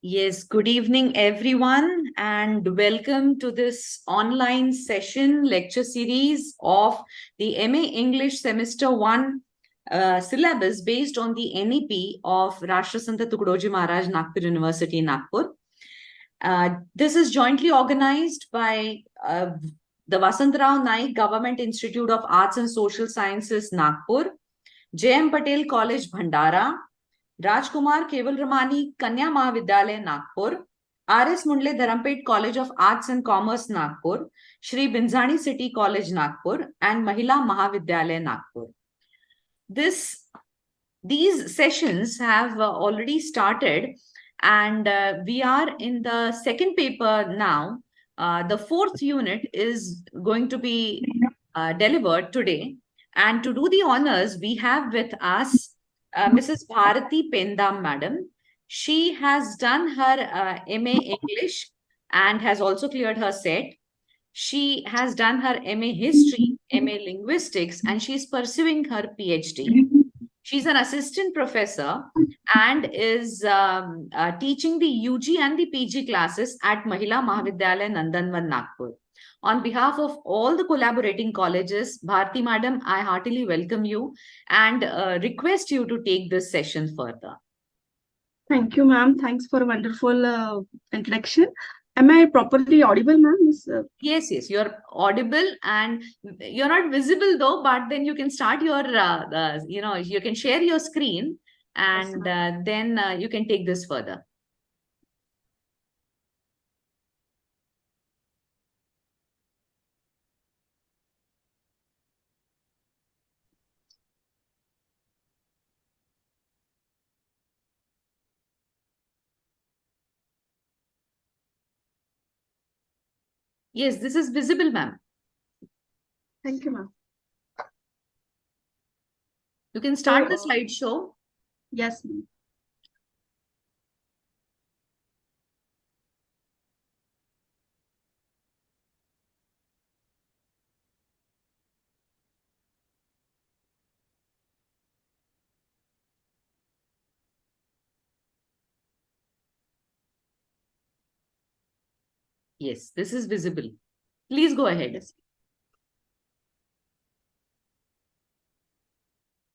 Yes, good evening, everyone, and welcome to this online session lecture series of the MA English Semester 1 syllabus based on the NEP of Rashtrasanta Tukdoji Maharaj Nagpur University, Nagpur. This is jointly organized by the Vasantrao Naik Government Institute of Arts and Social Sciences, Nagpur, J.M. Patel College, Bhandara, राजकुमार केवल Ramani Kanya Mahavidyalaya Nagpur, R S. Mundle Dharampeth college of arts and commerce Nagpur, Shri Binzani city college Nagpur, and Mahila महाविद्यालय Nagpur. These sessions have already started, and we are in the second paper now. The fourth unit is going to be delivered today, and to do the honors, we have with us Mrs. Bharati Pendam, madam. She has done her MA English and has also cleared her set. She has done her MA History, MA Linguistics, and she's pursuing her PhD. She's an assistant professor and is teaching the UG and the PG classes at Mahila Mahavidyalaya Nandanvan, Nagpur. On behalf of all the collaborating colleges, Bharti madam, I heartily welcome you and request you to take this session further. Thank you, ma'am. Thanks for a wonderful introduction. Am I properly audible, ma'am? Yes, you're audible and you're not visible though, but then you can start your, you can share your screen and Yes, then you can take this further. Yes, this is visible, ma'am. Thank you, ma'am. You can start the slideshow. Yes, ma'am. Yes, this is visible. Please go ahead. Yes.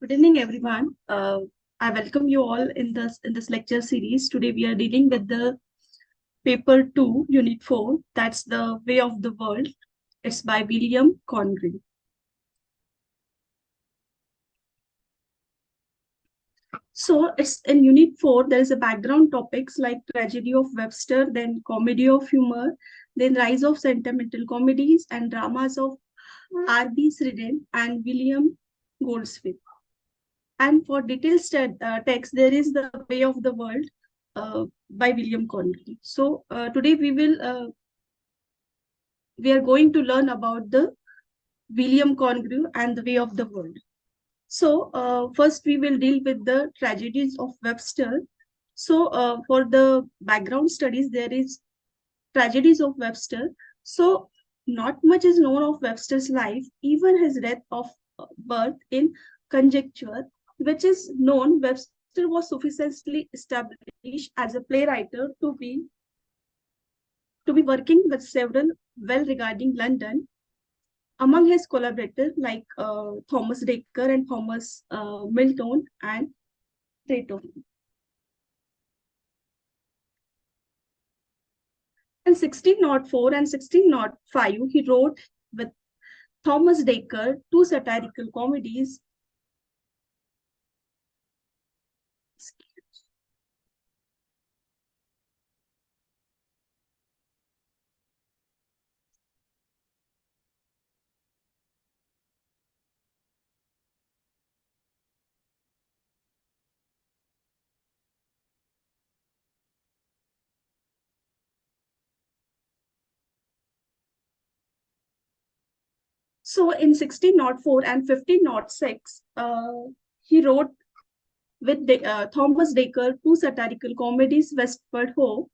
Good evening, everyone. I welcome you all in this lecture series. Today we are dealing with the paper 2, unit 4. That's the Way of the World. It's by William Congreve. So it's in unit 4, there is a background topics like tragedy of Webster, then comedy of humor, then rise of sentimental comedies and dramas of R.B. Sridden and William Goldsmith. And for detailed text, there is The Way of the World by William Congreve. So today we are going to learn about the William Congreve and The Way of the World. So first we will deal with the tragedies of Webster. So for the background studies, there is tragedies of Webster. So not much is known of Webster's life, even his death of birth in conjecture, which is known. Webster was sufficiently established as a playwright to be working with several well-regarding London. Among his collaborators like Thomas Dekker and Thomas Milton and Drayton. In 1604 and 1605, he wrote with Thomas Dekker two satirical comedies. So in 1604 and 1506, he wrote with Thomas Dekker two satirical comedies, Westward Ho.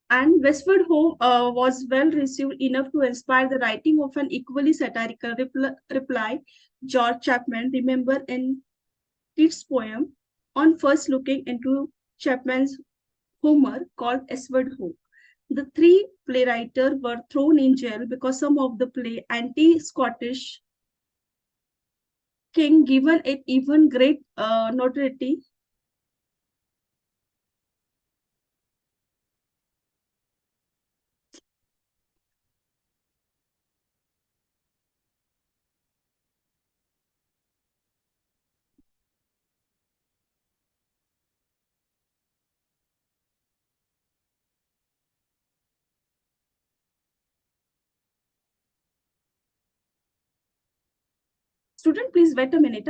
And Westward Ho was well received enough to inspire the writing of an equally satirical reply. George Chapman, remember in Keats' poem, on first looking into Chapman's Homer called Edward Ho. The three playwrights were thrown in jail because some of the play anti-Scottish king given it even great notoriety. Student, please wait a minute.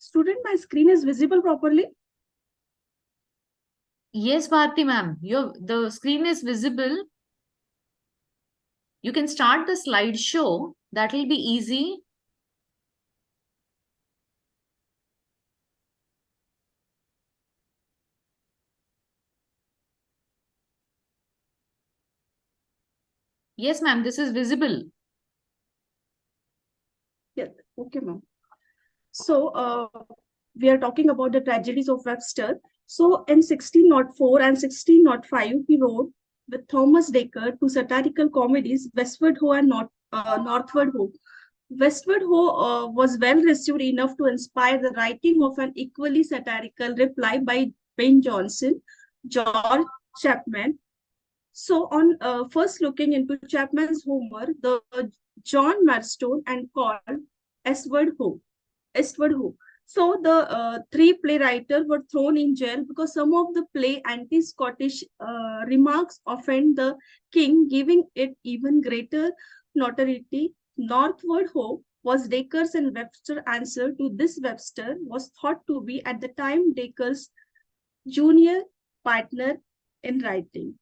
Student, my screen is visible properly. Yes, Bharti ma'am, the screen is visible. You can start the slideshow. That will be easy. Yes, ma'am, this is visible. Yes, okay, ma'am. So, we are talking about the tragedies of Webster. So, in 1604 and 1605, he wrote with Thomas Dekker two satirical comedies, Westward Ho and Northward Ho. Westward Ho was well received enough to inspire the writing of an equally satirical reply by Ben Jonson, George Chapman. So, on first looking into Chapman's Homer, the John Marston and called Estward Ho. Estward Ho. So the three playwrights were thrown in jail because some of the play anti-Scottish remarks offend the king, giving it even greater notoriety. Northward Ho was Dakers and Webster's answer to this. Webster was thought to be at the time Dakers' junior partner in writing.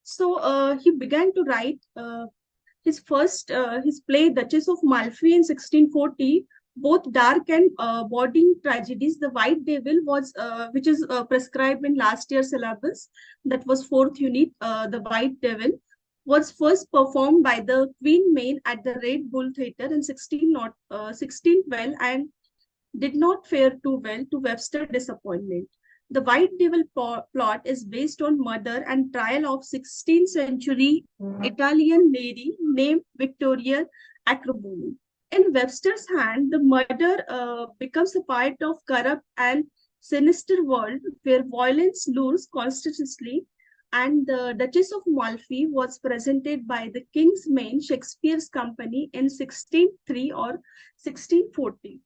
So he began to write his play Duchess of Malfi in 1640, both dark and boding tragedies. The White Devil was which is prescribed in last year's syllabus, that was fourth unit. The White Devil was first performed by the Queen Main at the Red Bull Theatre in 1612 and did not fare too well, to Webster's disappointment. The White Devil plot is based on murder and trial of 16th century Italian lady named Victoria Acroboni. In Webster's hand, the murder becomes a part of corrupt and sinister world where violence lures constantly, and the Duchess of Malfi was presented by the King's Men Shakespeare's Company in 1603 or 1640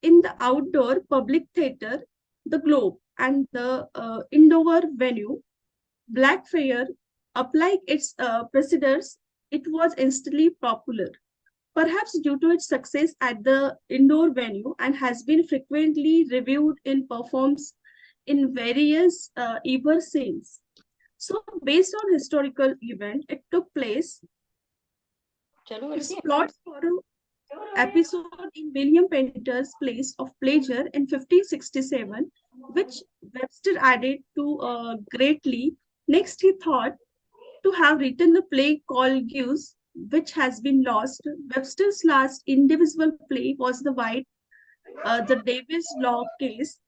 in the outdoor public theatre, the Globe, and the indoor venue, Blackfriar, unlike its precedents, it was instantly popular, perhaps due to its success at the indoor venue, and has been frequently reviewed in performs in various ever since. So, based on historical event, it took place. Its plot for episode in William Painter's Place of Pleasure in 1567, which Webster added to greatly. Next, he thought to have written a play called Goose, which has been lost. Webster's last indivisible play was the Davis Law Case,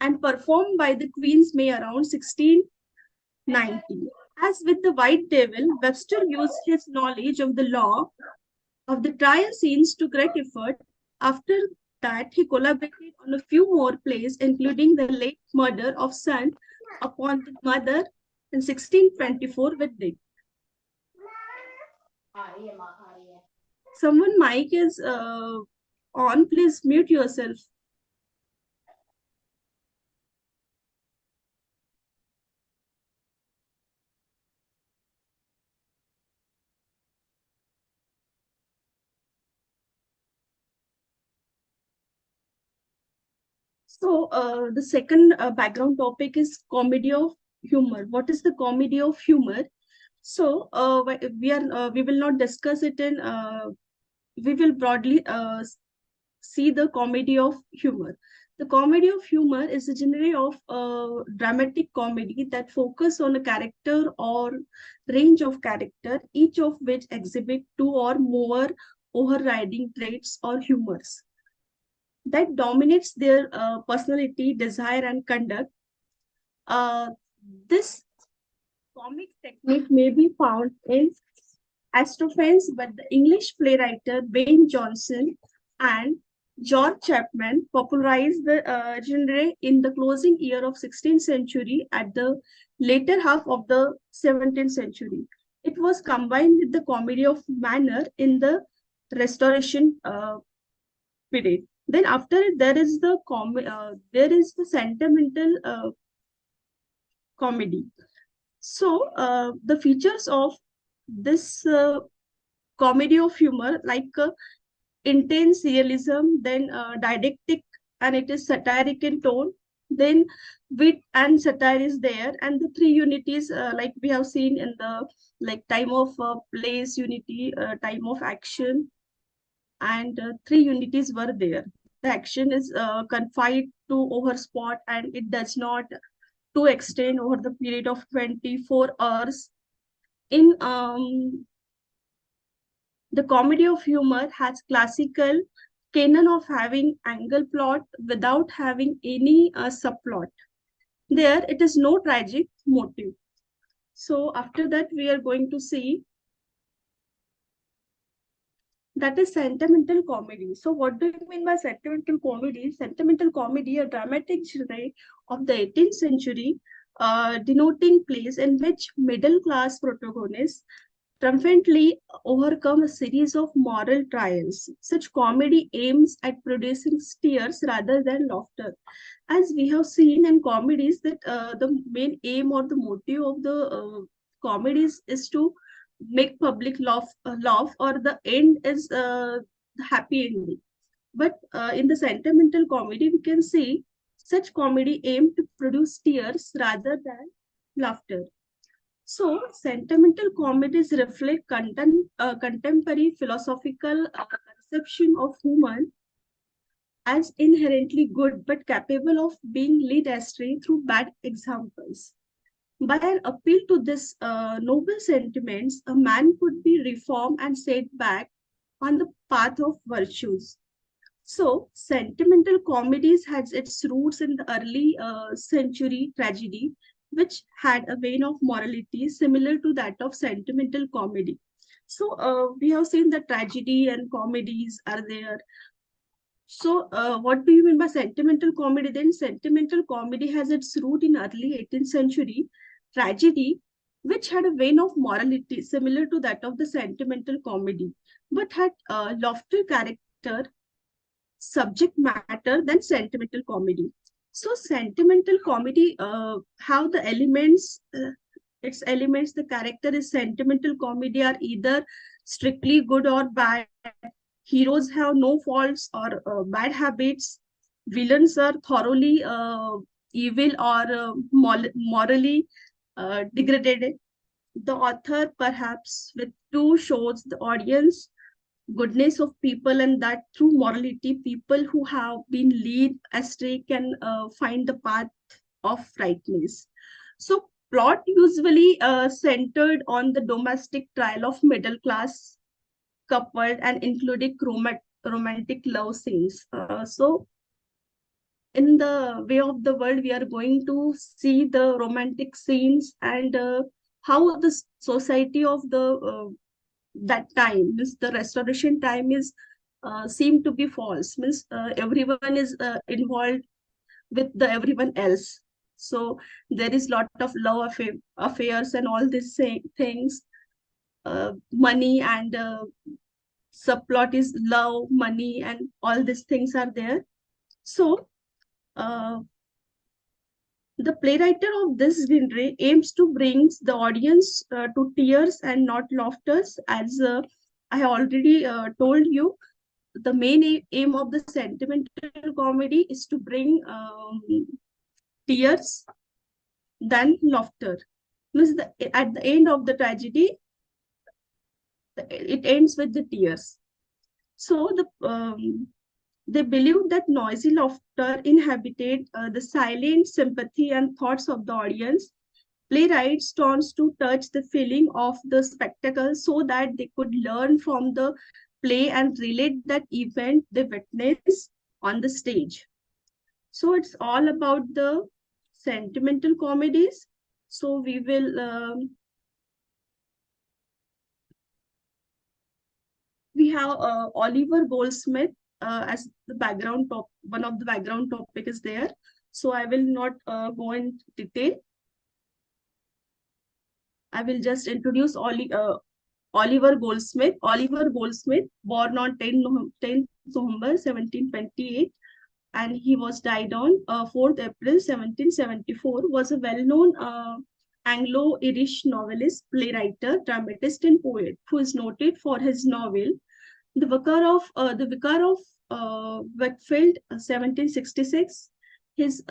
and performed by the Queen's May around 1690. As with the White Devil, Webster used his knowledge of the law of the trial scenes to great effect. After that, he collaborated on a few more plays, including The Late Murder of Son upon the Mother in 1624 with Dick. Someone mic is on, please mute yourself. The second background topic is comedy of humor. What is the comedy of humor? We will not discuss it in. We will broadly see the comedy of humor. The comedy of humor is a genre of dramatic comedy that focus on a character or range of character, each of which exhibit two or more overriding traits or humors that dominates their personality, desire, and conduct. This comic technique may be found in Astrophanes, but the English playwright Ben Jonson and George Chapman popularized the genre in the closing year of 16th century at the later half of the 17th century. It was combined with the comedy of manner in the Restoration period. Then after it, there is the sentimental comedy. The features of this comedy of humor, like intense realism, then didactic, and it is satiric in tone. Then wit and satire is there, and the three unities, like we have seen in the like time of place unity, time of action, and three unities were there. The action is confined to over spot, and it does not to extend over the period of 24 hours. In The comedy of humor has classical canon of having angle plot without having any subplot. There, it is no tragic motive. So after that, we are going to see that is sentimental comedy. So what do you mean by sentimental comedy? Sentimental comedy, a dramatic genre of the 18th century, denoting plays in which middle class protagonists triumphantly overcome a series of moral trials. Such comedy aims at producing tears rather than laughter. As we have seen in comedies, that the main aim or the motive of the comedies is to make public laugh, or the end is the happy ending. But in the sentimental comedy, we can see such comedy aim to produce tears rather than laughter. So, sentimental comedies reflect contemporary philosophical conception of human as inherently good but capable of being led astray through bad examples. By an appeal to this noble sentiments, a man could be reformed and set back on the path of virtues. So, sentimental comedies has its roots in the early century tragedy, which had a vein of morality similar to that of sentimental comedy. We have seen that tragedy and comedies are there. What do you mean by sentimental comedy? Then, sentimental comedy has its root in early 18th century tragedy, which had a vein of morality similar to that of the sentimental comedy, but had lofty character, subject matter than sentimental comedy. So sentimental comedy how the elements, its elements, the character is sentimental comedy are either strictly good or bad. Heroes have no faults or bad habits. Villains are thoroughly evil or morally degraded. The author perhaps with two shows the audience goodness of people, and that through morality people who have been led astray can find the path of rightness. So plot usually centered on the domestic trial of middle class couple and including romantic love scenes. In the way of the world, we are going to see the romantic scenes, and how the society of the that time means the restoration time is seem to be false, means everyone is involved with the everyone else. So there is lot of affairs and all these things, money, and subplot is love, money, and all these things are there. So uh, the playwright of this genre aims to bring the audience to tears and not laughters. As I already told you, the main aim of the sentimental comedy is to bring tears than laughter. Means at the end of the tragedy, it ends with the tears. So they believed that noisy laughter inhabited the silent sympathy and thoughts of the audience. Playwrights turns to touch the feeling of the spectacle so that they could learn from the play and relate that event they witness on the stage. So it's all about the sentimental comedies. So we have Oliver Goldsmith as the background top. One of the background topic is there. So I will not go in detail. I will just introduce Oliver Goldsmith. Oliver Goldsmith, born on 10th November 1728, and he was died on 4th April 1774, was a well-known Anglo-Irish novelist, playwright, dramatist, and poet who is noted for his novel the Vicar of Wakefield, 1766, his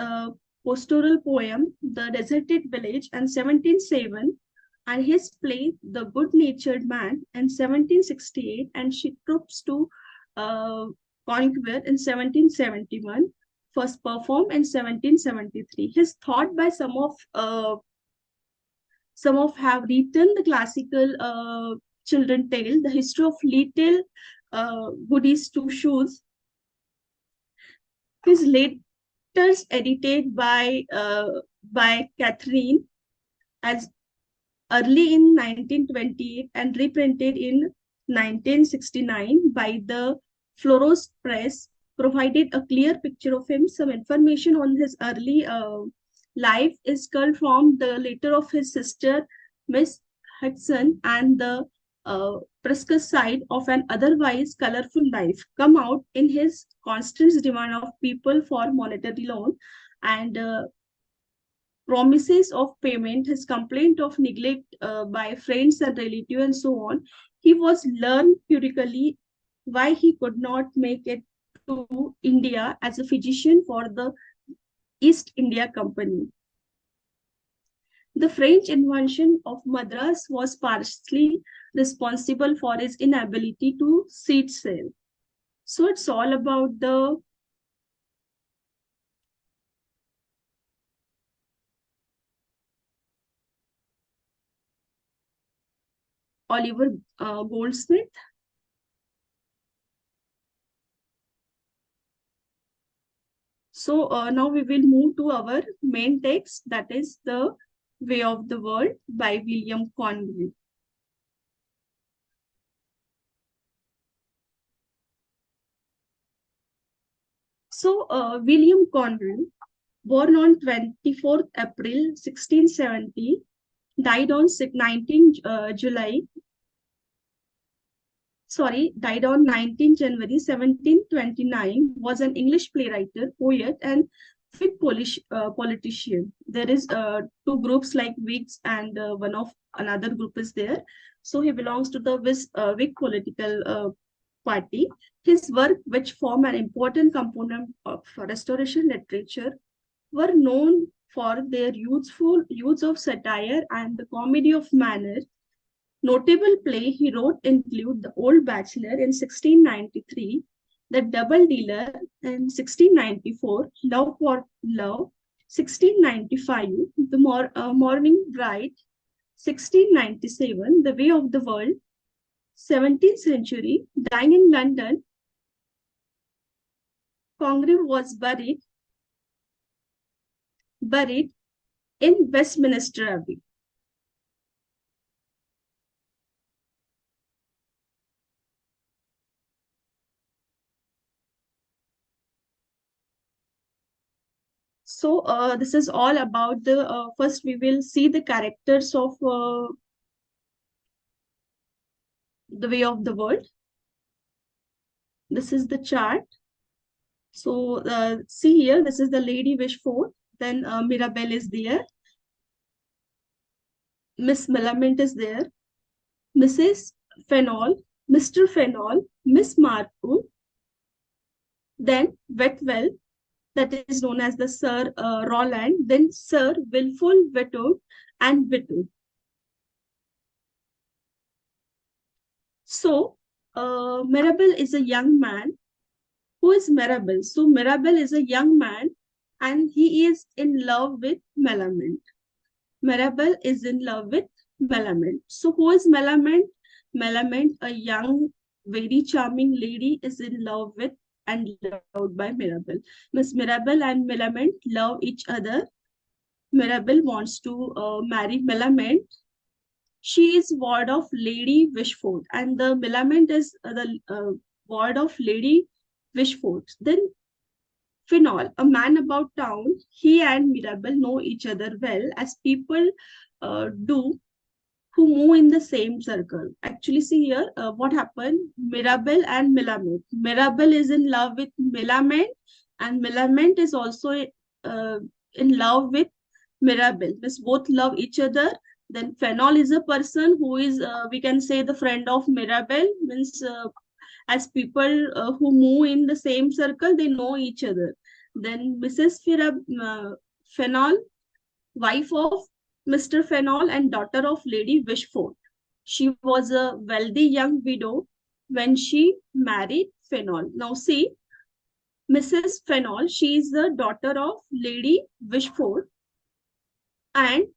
pastoral poem, The Deserted Village, and 1707, and his play, The Good-Natured Man, in 1768, and She Troops to uh, Conquer in 1771, first performed in 1773. His thought by some of have written the classical children tale, The History of Little Goodies Two Shoes. His letters edited by Catherine as early in 1928 and reprinted in 1969 by the Floros Press, provided a clear picture of him. Some information on his early life is culled from the letter of his sister, Miss Hudson, and the precious side of an otherwise colorful life come out in his constant demand of people for monetary loan and promises of payment, his complaint of neglect by friends and relatives, and so on. He was learned periodically why he could not make it to India as a physician for the East India Company. The French invasion of Madras was partially responsible for his inability to set sail. So it's all about the Oliver Goldsmith. So now we will move to our main text, that is The Way of the World by William Conway. So William Conway, born on 24th April 1670, died on 19 July died on 19 January 1729, was an English playwright, poet, and Whig politician. There is two groups like Whigs and one of another group is there. So he belongs to the Whig political party. His work, which form an important component of Restoration literature, were known for their youthful use of satire and the comedy of manner. Notable play he wrote include The Old Bachelor in 1693, The Double Dealer in 1694, Love for Love, 1695, Morning Bride, 1697, The Way of the World, 17th century, dying in London. Congreve was buried in Westminster Abbey. So this is all about the first we will see the characters of The Way of the World. This is the chart. So see here, this is the Lady Wishford. Then Mirabelle is there. Miss Millamant is there. Mrs. Fennell, Mr. Fennell, Miss Marple, then Wetwell, that is known as the Sir Roland, then Sir Wilful Witold and Witold. So, Mirabell is a young man. Who is Mirabell? So, Mirabell is a young man and he is in love with Melamint. Mirabell is in love with Melamint. So, who is Melamint? Melamint, a young, very charming lady, is in love with and loved by Mirabell. Miss Mirabell and Melamint love each other. Mirabell wants to marry Melamint. She is ward of Lady Wishford, and the Melamint is the ward of Lady Wishford. Then Phenol, a man about town, he and Mirabell know each other well, as people do who move in the same circle. Actually, see here what happened. Mirabell and Melamint. Mirabell is in love with Melamint, and Melamint is also in love with Mirabell. Means both love each other. Then Phenol is a person who is, we can say, the friend of Mirabell. Means as people who move in the same circle, they know each other. Then Phenol, wife of Mr. Fennell and daughter of Lady Wishford. She was a wealthy young widow when she married Fennell. Now see, Mrs. Fennell, she is the daughter of Lady Wishford and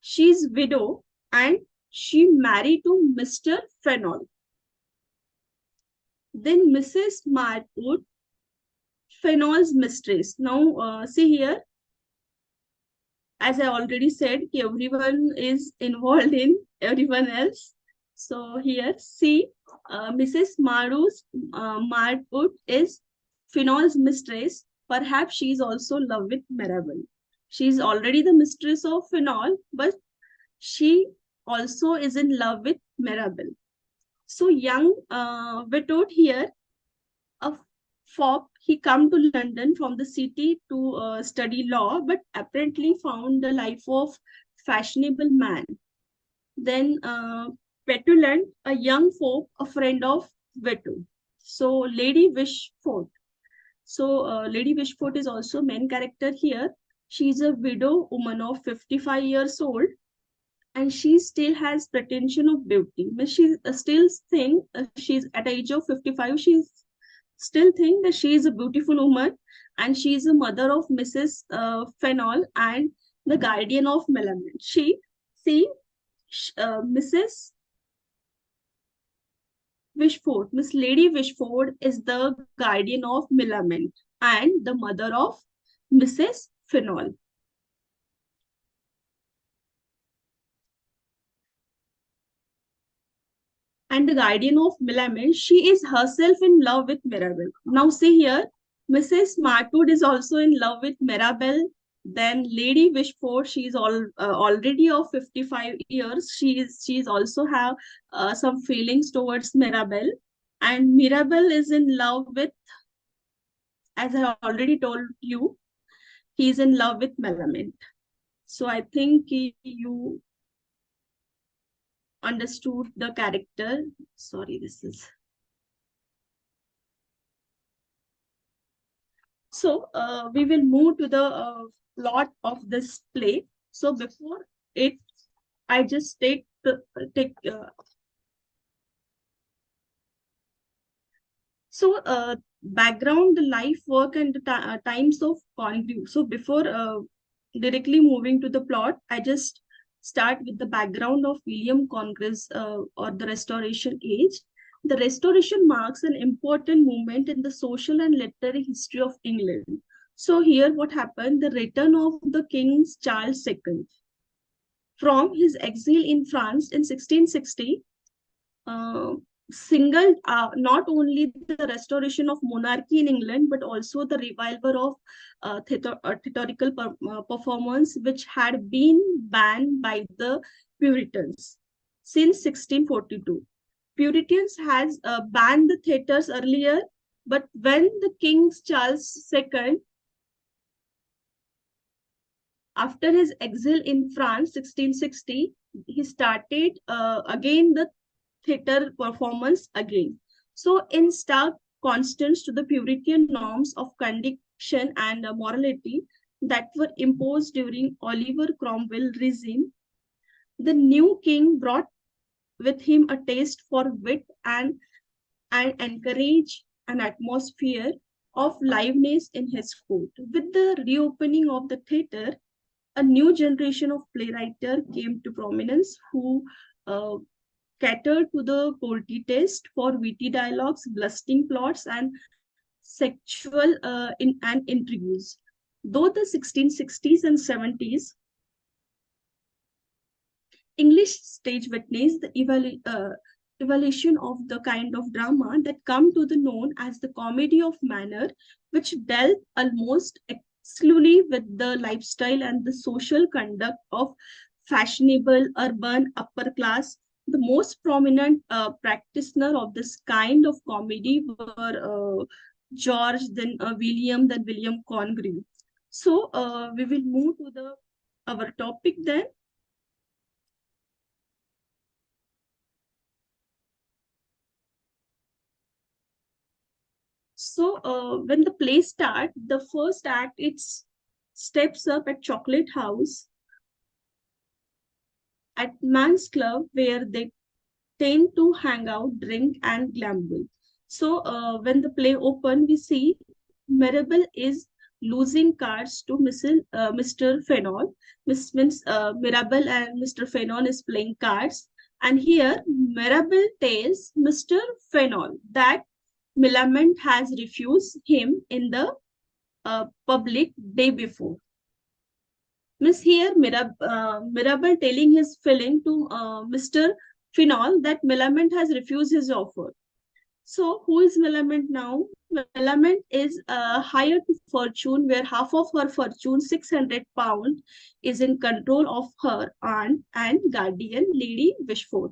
she is widow and she married to Mr. Fennell. Then Mrs. Marwood, Fennell's mistress. Now see here, as I already said, everyone is involved in everyone else. So here, see, Mrs. Marwood is Finol's mistress. Perhaps she is also in love with Mirabell. She is already the mistress of Finol, but she also is in love with Mirabell. So young Witold here, a fop, he come to London from the city to study law, but apparently found the life of fashionable man. Then Petulant, a young folk, a friend of Vetu. So Lady Wishford. So Lady Wishford is also main character here. She's a widow woman of 55 years old and she still has pretension of beauty. But she still think she's at the age of 55, she's still think that she is a beautiful woman and she is a mother of Mrs. Fennell and the guardian of Melamint. See, Mrs. Wishford, Miss Lady Wishford is the guardian of Melamint and the mother of Mrs. Fennell. And the guardian of Melamint, she is herself in love with Mirabell. Now see here, Mrs. Marwood is also in love with Mirabell. Then Lady Wishford, she is already of 55 years. She's also have some feelings towards Mirabell. And Mirabell is in love with, as I already told you, he is in love with Melamint. So I think you understood the character. Sorry, this is. So we will move to the plot of this play. So before it, I just take so background, the life, work, and the times of Congreve. So before directly moving to the plot, I just start with the background of William Congreve's or the Restoration Age. The Restoration marks an important moment in the social and literary history of England. So here what happened, the return of the King Charles II from his exile in France in 1660 uh, singled not only the restoration of monarchy in England, but also the revival of theatrical performance, which had been banned by the Puritans since 1642. Puritans has banned the theaters earlier, but when the King Charles II, after his exile in France, 1660, he started again the theater performance again. So in stark constants to the Puritan norms of condition and morality that were imposed during Oliver Cromwell regime. The new king brought with him a taste for wit and encourage an atmosphere of liveliness in his court. With the reopening of the theatre, a new generation of playwrights came to prominence who uh, catered to the courtly taste for witty dialogues, blasting plots, and sexual and intrigues. Though the 1660s and 70s English stage witnessed the evolution of the kind of drama that come to the known as the comedy of manner, which dealt almost exclusively with the lifestyle and the social conduct of fashionable urban upper class. The most prominent practitioner of this kind of comedy were George, then William Congreve. So we will move to the our topic then. So when the play starts, the first act it steps up at Chocolate House at Man's Club where they tend to hang out, drink, and gamble. So when the play open, we see Maribel is losing cards to Mr. Fenol. Mirabel and Mr. Fenol is playing cards. And here, Mirabel tells Mr. Fenol that Millamant has refused him in the public day before. Miss here, Mirabel telling his feeling to Mr. Phenol that Millamant has refused his offer. So, who is Millamant now? Millamant is hired to Fortune, where half of her fortune, £600, is in control of her aunt and guardian, Lady Wishford.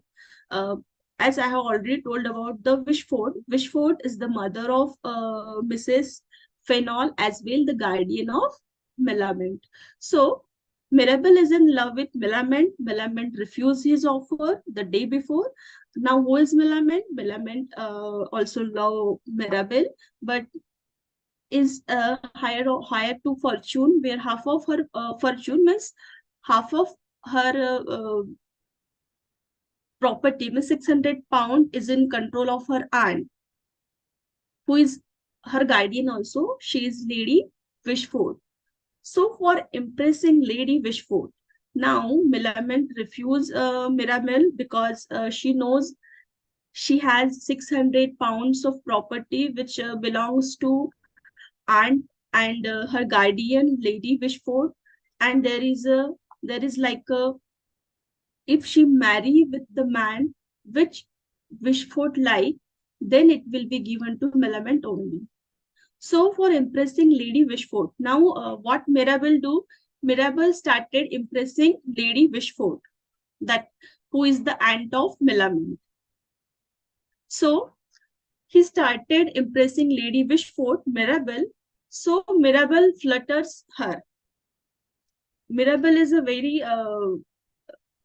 Uh, as I have already told about the Wishford, Wishford is the mother of Mrs. Fenol as well, the guardian of Millamant. So, Mirabel is in love with Millamant. Millamant refused his offer the day before. Now, who is Millamant? Millamant also love Mirabel, but is hired to Fortune, where half of her fortune means half of her property, means £600, is in control of her aunt, who is her guardian also. She is Lady Wishford. So, for impressing Lady Wishford, now Millamant refused Mirabel because she knows she has £600 of property which belongs to aunt and her guardian, Lady Wishford. And there is like a, if she marry with the man which Wishford like, then it will be given to Millamant only. So for impressing Lady Wishford, now what Mirabel do? Mirabel started impressing Lady Wishford, that who is the aunt of Millamant. So he started impressing Lady Wishford, Mirabel. So Mirabel flutters her. Mirabel is a very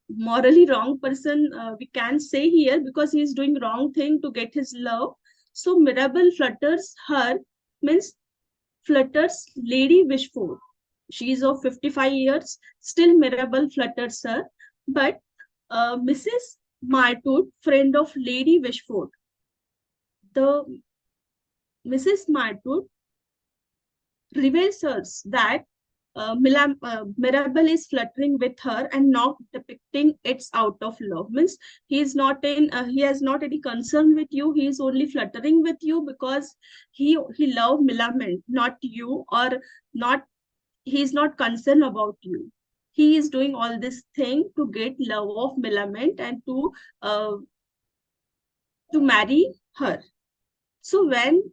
morally wrong person, we can say here, because he is doing wrong thing to get his love. So Mirabel flutters her, means flutters Lady Wishford. She is of 55 years. Still Mirabel flutters her. But Mrs. Martout, friend of Lady Wishford, the Mrs. Martout reveals us that Mirabel is fluttering with her and not depicting it's out of love. Means he has not any concern with you. He is only fluttering with you because he love Millamant, not you, or not. He is not concerned about you. He is doing all this thing to get love of Millamant and to marry her. So when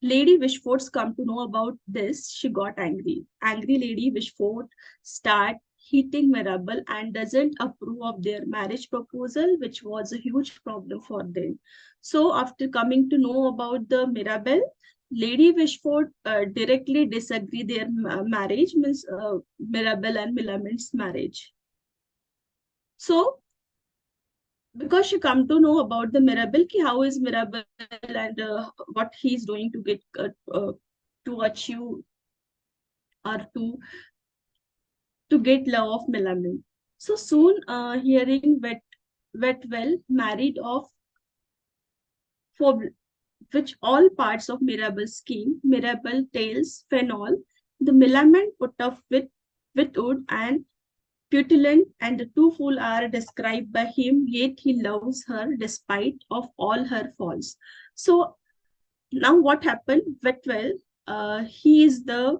Lady Wishford's come to know about this, she got angry. Angry Lady Wishford start hitting Mirabel and doesn't approve of their marriage proposal, which was a huge problem for them. So after coming to know about the Mirabel, Lady Wishford directly disagree their marriage, means Mirabel and Millamant's marriage. So because she come to know about the Mirabelle, ki how is Mirabelle and what he's doing to get to achieve or to get love of Melamine. So soon, hearing Wetwell married off for which all parts of Mirabelle's scheme, Mirabelle tells Fenol, the Melamine put up with wood and petulant, and the two fools are described by him, yet he loves her despite of all her faults. So now what happened? Wetwell, he is the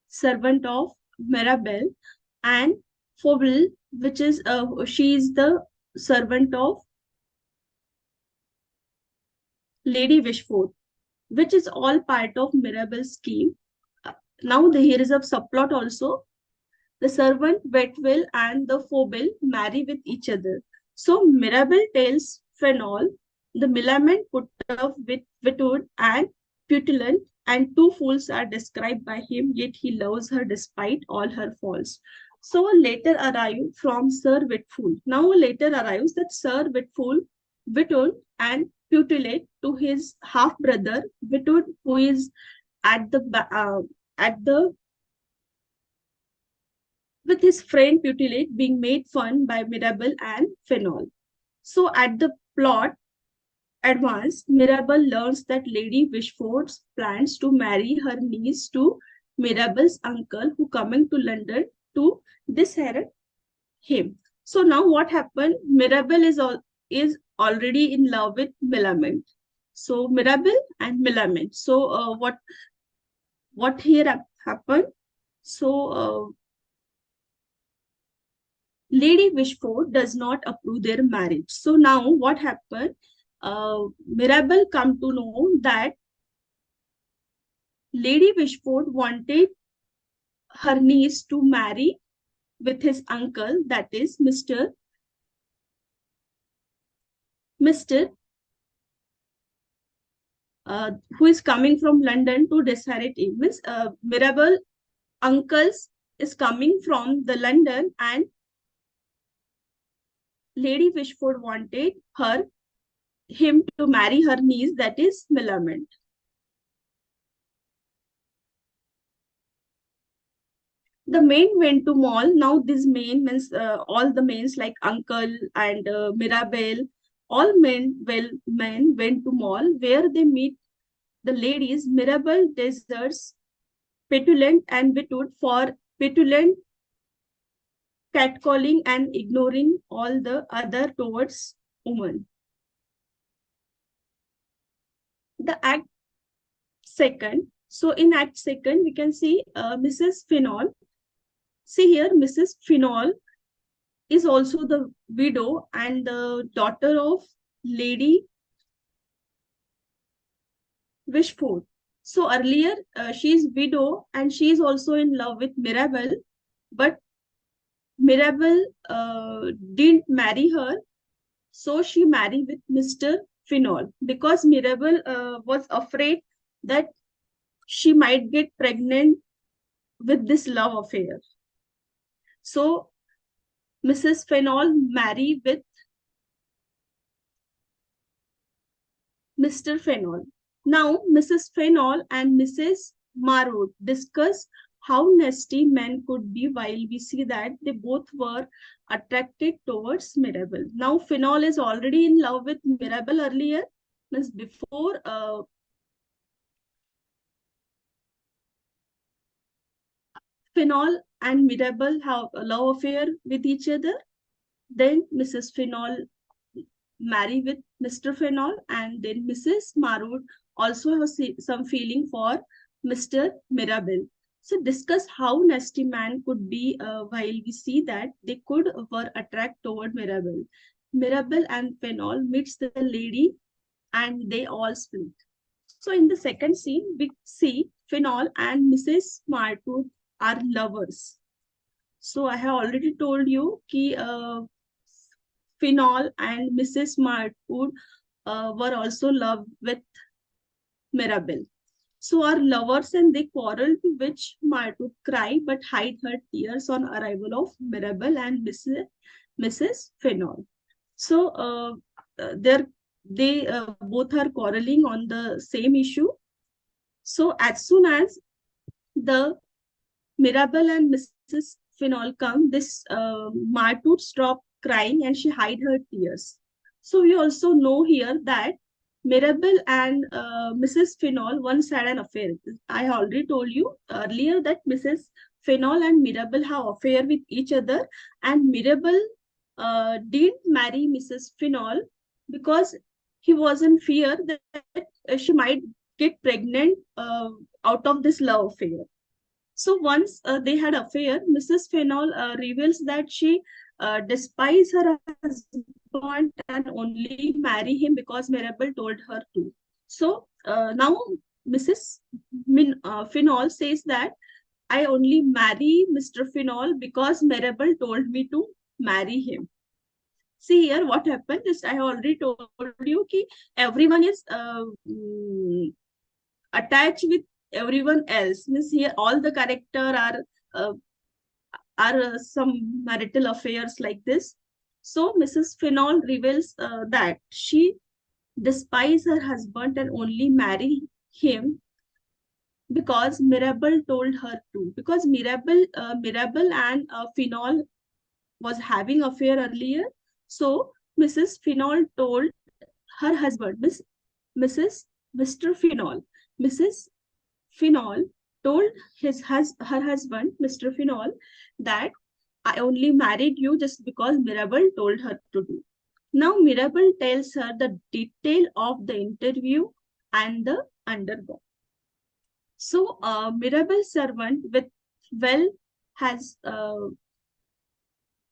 servant of Mirabelle, and Fauvel, which is she is the servant of Lady Wishford, which is all part of Mirabelle's scheme. Uh, Now here is a subplot also. The servant Betwell and the Fauvel marry with each other. So Mirabelle tells Fenol, the Millamant put up with Witwoud and Petulant, and two fools are described by him, yet he loves her despite all her faults. So a letter arrived from Sir Whitfool. Now a letter arrives that Sir Whitfool, Witwoud, and Petulant to his half brother Witwoud, who is at the at the with his friend Putilate being made fun by Mirabelle and Fenol. So at the plot advance, Mirabelle learns that Lady Wishford plans to marry her niece to Mirabelle's uncle who coming to London to disinherit him. So now what happened? Mirabelle is already in love with Millamant. So Mirabelle and Millamant. So what here happened? So Lady Wishford does not approve their marriage. So now what happened? Mirabelle come to know that Lady Wishford wanted her niece to marry with his uncle, that is Mr. Who is coming from London to disinherit him. Means Mirabelle uncles is coming from the London, and Lady Wishford wanted him to marry her niece, that is Millamant. The main went to mall. Now this main means all the mains like uncle and Mirabelle, all men went to mall where they meet the ladies. Mirabelle deserts Petulant and Witwoud for Petulant catcalling and ignoring all the other towards women. The act second. So in act second, we can see Mrs. Finol. See here, Mrs. Finol is also the widow and the daughter of Lady Wishford. So earlier, she is widow and she is also in love with Mirabelle, but Mirabelle didn't marry her, so she married with Mr. Finol because Mirabelle was afraid that she might get pregnant with this love affair. So Mrs. Finol married with Mr. Fenol. Now, Mrs. Fenol and Mrs. Marwood discuss how nasty men could be while we see that they both were attracted towards Mirabelle. Now, Fenol is already in love with Mirabelle earlier. Means before Fenol and Mirabelle have a love affair with each other. Then Mrs. Fenol marry with Mr. Fenol, and then Mrs. Marwood also has some feeling for Mr. Mirabelle. So discuss how nasty man could be while we see that they could were attract toward Mirabelle. Mirabelle and Fenol meets the lady and they all split. So in the second scene, we see Fenol and Mrs. Marwood are lovers. So I have already told you कि Phenol and Mrs. Martwood were also loved with Mirabelle. So are lovers and they quarrel, to which Martwood cry but hide her tears on arrival of Mirabelle and Mrs. Phenol. So they're they both are quarreling on the same issue. So as soon as the Mirabel and Mrs. Phenol come, this Martut stop crying and she hide her tears. So we also know here that Mirabel and Mrs. Phenol once had an affair. I already told you earlier that Mrs. Phenol and Mirabel have affair with each other, and Mirabel didn't marry Mrs. Phenol because he was in fear that she might get pregnant out of this love affair. So once they had affair, Mrs. Phenol reveals that she despises her husband and only marry him because Mirabel told her to. So now Mrs. Phenol says that I only marry Mr. Phenol because Mirabel told me to marry him. See here what happened. Just I already told you कि everyone is attached with everyone else. Means here all the character uh, some marital affairs like this. So Mrs. Phenol reveals that she despises her husband and only marry him because Mirabel told her to. Because Mirabel and Phenol was having affair earlier. So Mrs. Phenol told her husband, Mrs. Mr. Phenol. Mrs. Phenol told her husband, Mr. Phenol, that I only married you just because Mirabel told her to do. Now Mirabel tells her the detail of the interview and the undergo. So Mirabel's servant with well has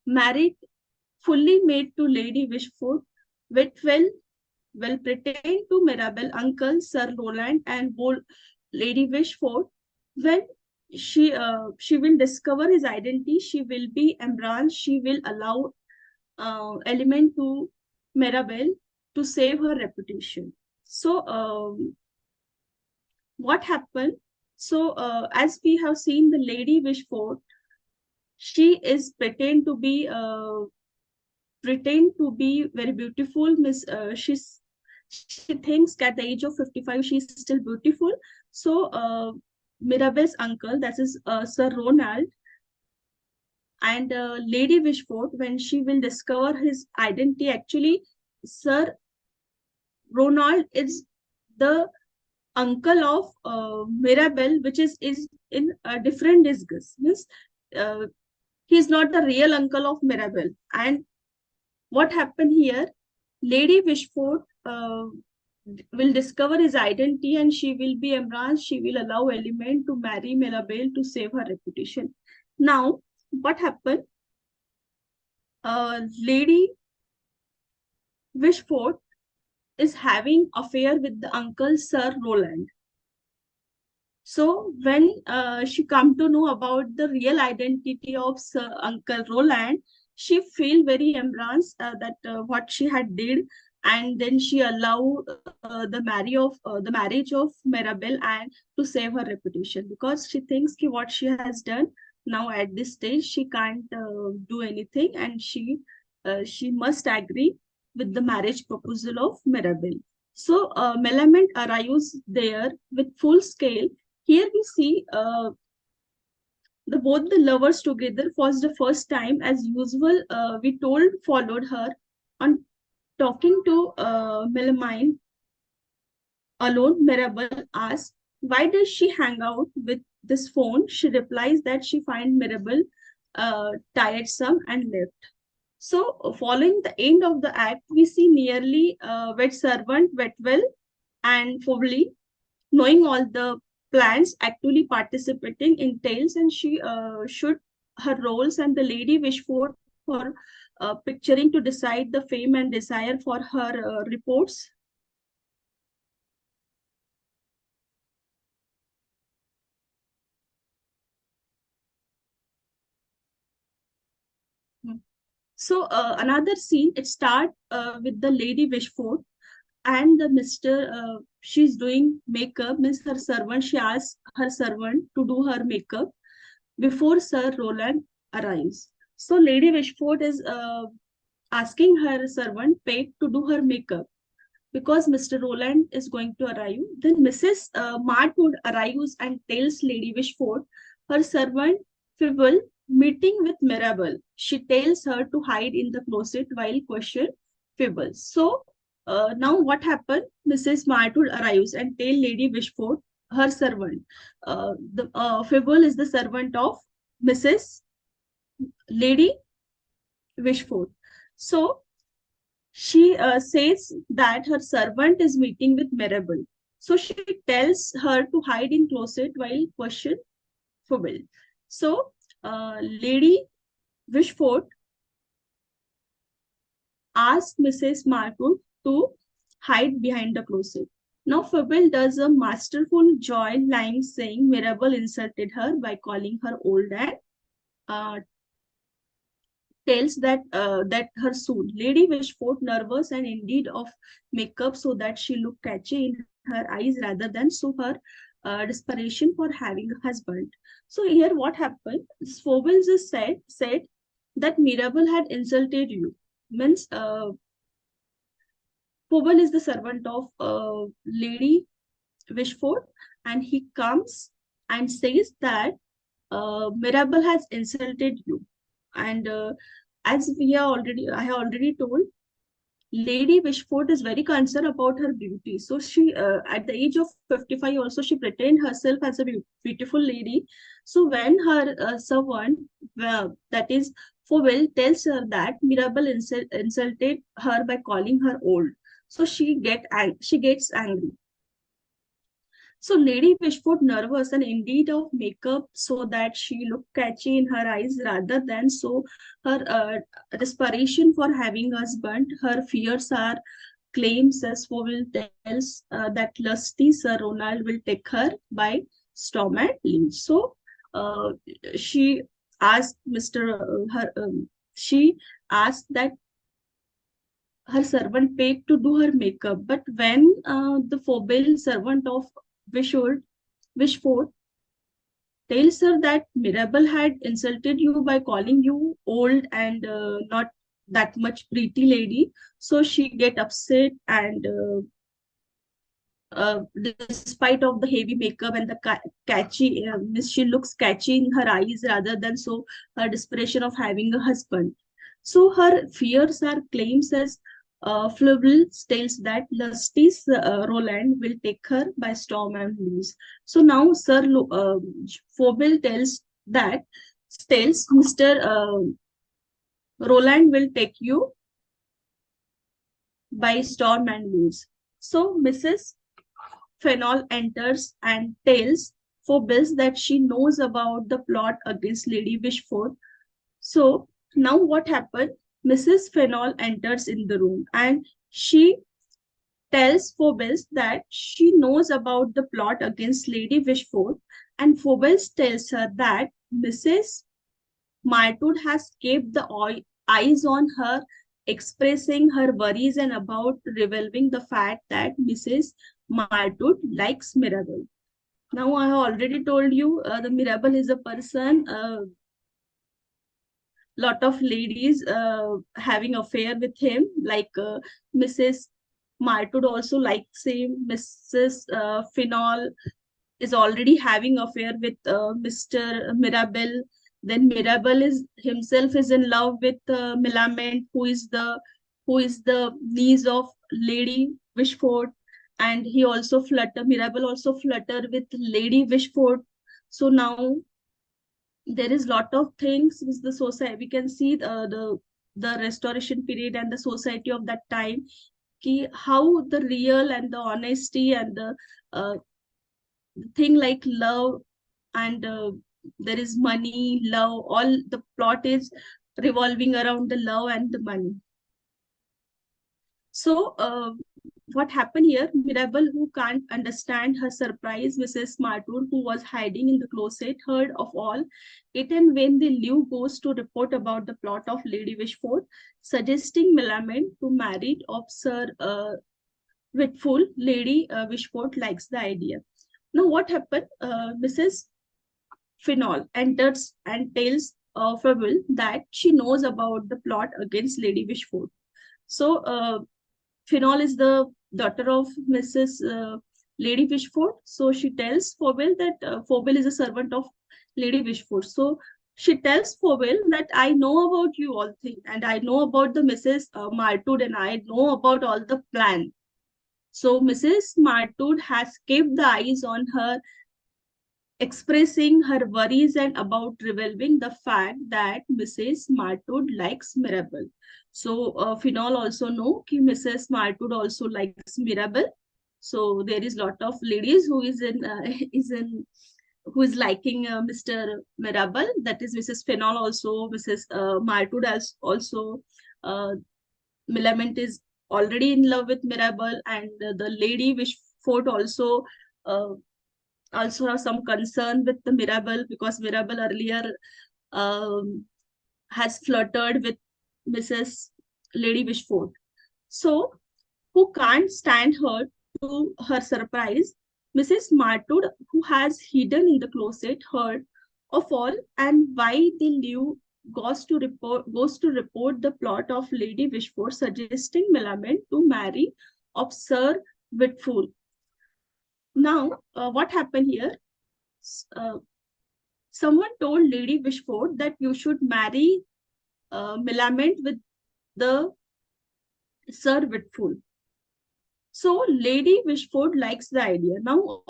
married fully made to Lady Wishford, Whitwell will pretend to Mirabel uncle Sir Roland and Lady Wishford. When she will discover his identity, she will be embarrassed. She will allow element to Mirabel to save her reputation. So what happened? So as we have seen, the Lady Wishford, she is pretend to be very beautiful. Miss, she thinks at the age of 55 she is still beautiful. So Mirabel's uncle, that is Sir Ronald, and Lady Wishford, when she will discover his identity, actually Sir Ronald is the uncle of Mirabel, which is in a different disguise. Means uh, he is not the real uncle of Mirabel. And what happened here? Lady Wishford will discover his identity and she will be embarrassed. She will allow Element to marry Mirabel to save her reputation. Now, what happened? Lady Wishford is having affair with the uncle Sir Roland. So when she come to know about the real identity of Sir Uncle Roland, she feel very embarrassed that what she had did, and then she allow the marriage of Mirabel and to save her reputation because she thinks ki what she has done now at this stage she can't do anything, and she must agree with the marriage proposal of Mirabel. So Melamint arrives there with full scale. Here we see the both the lovers together for the first time. As usual, we told followed her on talking to Melamine alone. Mirabel asks, why does she hang out with this phone? She replies that she finds Mirabel tiresome and left. So, following the end of the act, we see nearly wet servant Wetwell and Fowley knowing all the plans, actually participating in tales, and she should her roles, and the Lady Wishford for picturing to decide the fame and desire for her reports. So another scene, it starts with the Lady Wishford and the Mr. She's doing makeup, means her servant, she asks her servant to do her makeup before Sir Roland arrives. So Lady Wishford is asking her servant Peg to do her makeup because Mr. Roland is going to arrive. Then Mrs. Martwood arrives and tells Lady Wishford her servant Fibble meeting with Mirabel. She tells her to hide in the closet while question Fibble. So now what happened? Mrs. Martwood arrives and tell Lady Wishford her servant. The Fibble is the servant of Mrs. Lady Wishford. So she says that her servant is meeting with Mirabel. So she tells her to hide in closet while question Fubel. So Lady Wishford asks Mrs. Marwood to hide behind the closet. Now Fubel does a masterful joy line saying Mirabel insulted her by calling her old and uh, tells that her suit. Lady Wishford, nervous and indeed of makeup so that she looked catchy in her eyes rather than so her desperation for having a husband. So here what happened? Sphobels is said that Mirabel had insulted you. Means Phobel is the servant of Lady Wishford, and he comes and says that Mirabel has insulted you. And as I have already told, Lady Wishford is very concerned about her beauty. So she, at the age of 55, also she pretend herself as a beautiful lady. So when her servant, that is Fowell, tells her that Mirabel insulted her by calling her old, so she gets angry. So Lady Wishford, nervous and indeed of makeup so that she looked catchy in her eyes rather than so her desperation for having a husband, her fears are claims as Powell tells that lusty Sir Ronald will take her by storm and leave. So uh, she asked Mr. Her she asked that her servant paid to do her makeup. But when the Phobel servant of Wishford, Wishford tells her that Mirabel had insulted you by calling you old and not that much pretty lady, so she get upset and despite of the heavy makeup and the catchy, she looks catchy in her eyes rather than so her desperation of having a husband. So her fears are claims as Flavel tells that lusty Roland will take her by storm and leaves. So now Flavel tells Mr. Roland will take you by storm and leaves. So Mrs. Fenol enters and tells Phoebus that she knows about the plot against Lady Wishford. So now what happened? Mrs. Fenol enters in the room and she tells Phoebus that she knows about the plot against Lady Wishford, and Phoebus tells her that Mrs. Martud has kept the eyes on her, expressing her worries and about revealing the fact that Mrs. Martud likes Mirabel. Now, I have already told you the Mirabel is a person, lot of ladies having affair with him, like Mrs. Martud also likes him, Mrs. Phenol is already having affair with Mr. Mirabel. Then Mirabel is himself is in love with Milament, who is the niece of Lady Wishford, and he also flutter. Mirabel also flutter with Lady Wishford. So now there is lot of things with the society. We can see the restoration period and the society of that time. How the real and the honesty and the thing like love and there is money, love, all the plot is revolving around the love and the money. So what happened here? Mirabel, who can't understand her surprise, Mrs. Martur, who was hiding in the closet, heard of all it, and when the Liu goes to report about the plot of Lady Wishford, suggesting Milament to marry of Sir Whitful, Lady Wishford likes the idea. Now what happened? Mrs. Phenol enters and tells fable that she knows about the plot against Lady Wishford. So, Phenol is the daughter of Mrs. Lady Wishford. So she tells Fobel that Fobel is a servant of Lady Wishford. So she tells Fobel that I know about you all things, and I know about the Mrs. Martud, and I know about all the plan. So Mrs. Martud has kept the eyes on her, expressing her worries and about revealing the fact that Mrs. Martud likes Mirabel. So Phenol also know कि Mrs. Martud also likes Mirabel. So there is lot of ladies who is in is in who is liking Mr. Mirabel. That is Mrs. Phenol also, Mrs. Martud as also. Uh, Milament is already in love with Mirabel, and the lady Wishford uh, also have some concern with the Mirabel because Mirabel earlier um, has flirted with Mrs. Lady Wishford. So, who can't stand her to her surprise, Mrs. Martud, who has hidden in the closet, heard of all and why they knew goes to report the plot of Lady Wishford suggesting Millamant to marry of Sir Whitfull. Now, what happened here? Uh, Someone told Lady Wishford that you should marry Millamant with the Sir Whitfull. So Lady Wishford likes the idea. Now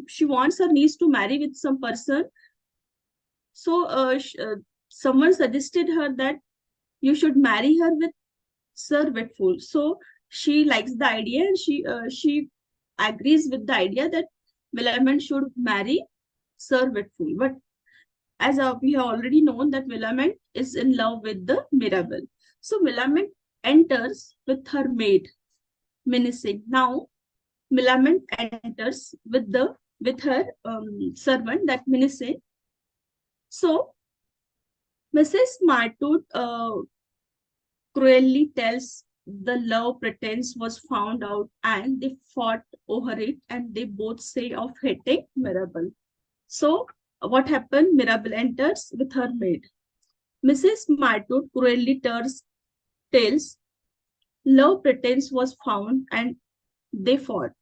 she wants her niece to marry with some person. So someone suggested her that you should marry her with Sir Whitfull. So she likes the idea, and she agrees with the idea that Willamette should marry Sir Whitfull. But as we have already known that Willamette is in love with the Mirabel. So Willamette enters with her maid, menacing. Now Willamette enters with her servant, that menacing. So Mrs. Martud cruelly tells the love pretense was found out, and they fought over it, and they both say of hating Mirabel. So what happened? Mirabel enters with her maid. Mrs. Martud cruelly tells love pretense was found, and they fought.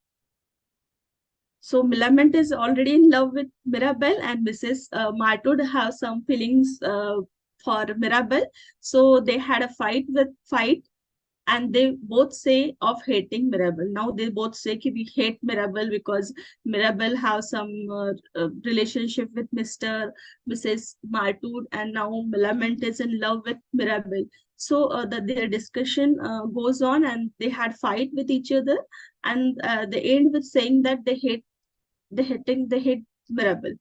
So Milament is already in love with Mirabel, and Mrs. Martud have some feelings for Mirabel. So they had a fight, and they both say of hating Mirabel. Now they both say that we hate Mirabel because Mirabel have some relationship with Mrs. Martud, and now Milament is in love with Mirabel. So their discussion goes on, and they had fight with each other, and they end with saying that they hate Mirabel.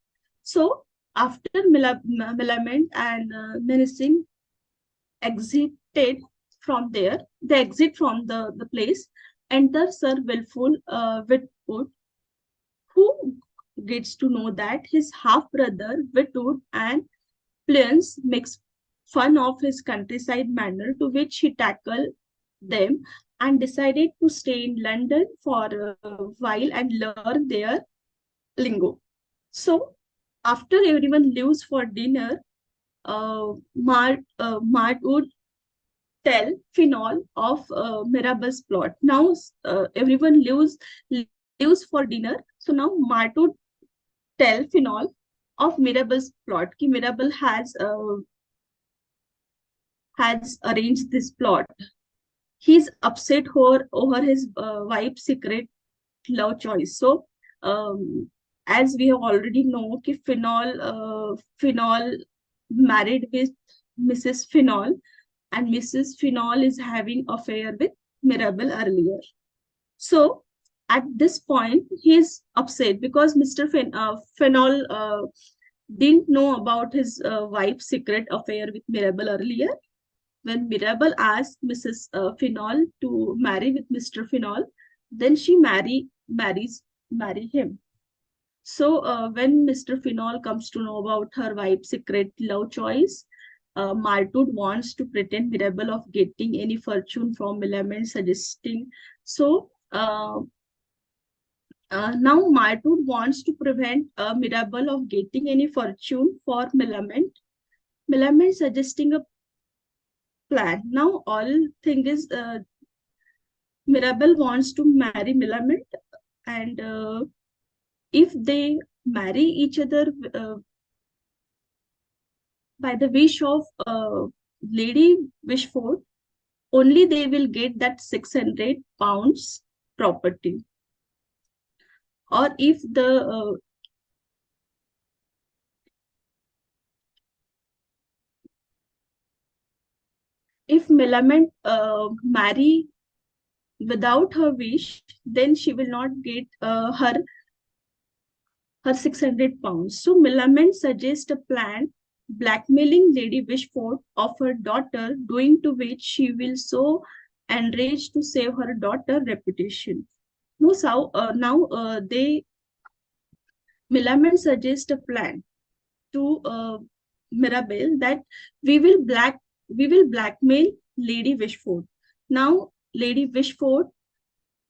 So after Milament and Menacing exited from there, they exit from the place, enter Sir Wilful Whitwood, who gets to know that his half-brother Whitwood and Plains makes fun of his countryside manner, to which he tackled them and decided to stay in London for a while and learn their lingo. So after everyone leaves for dinner, Mart would tell Phenol of Mirabel's plot. Now everyone leaves for dinner. So now Mart would tell Phenol of Mirabel's plot. Ki Mirabel has arranged this plot. He's upset over his wife's secret love choice. So as we have already know, कि Phenol married with Mrs. Phenol, and Mrs. Phenol is having affair with Mirabel earlier. So at this point, he is upset because Mr. Phenol didn't know about his wife's secret affair with Mirabel earlier. When Mirabel asked Mrs. Phenol to marry with Mr. Phenol, then she marry him. So when Mr. Phenol comes to know about her wife's secret love choice, Martud wants to pretend Mirabel of getting any fortune from Milament, suggesting. So now Martud wants to prevent Mirabel of getting any fortune for Milament. Millamant suggesting a plan. Now all thing is Mirabel wants to marry Millamant, and if they marry each other by the wish of Lady Wishford, only they will get that 600 pounds property. Or if Millamant marry without her wish, then she will not get her 600 pounds. So Millamant suggests a plan blackmailing Lady Wishford of her daughter, doing to which she will so enraged to save her daughter reputation. No, so now they Millamant suggests a plan to Mirabel that we will black we will blackmail Lady Wishford. Now Lady Wishford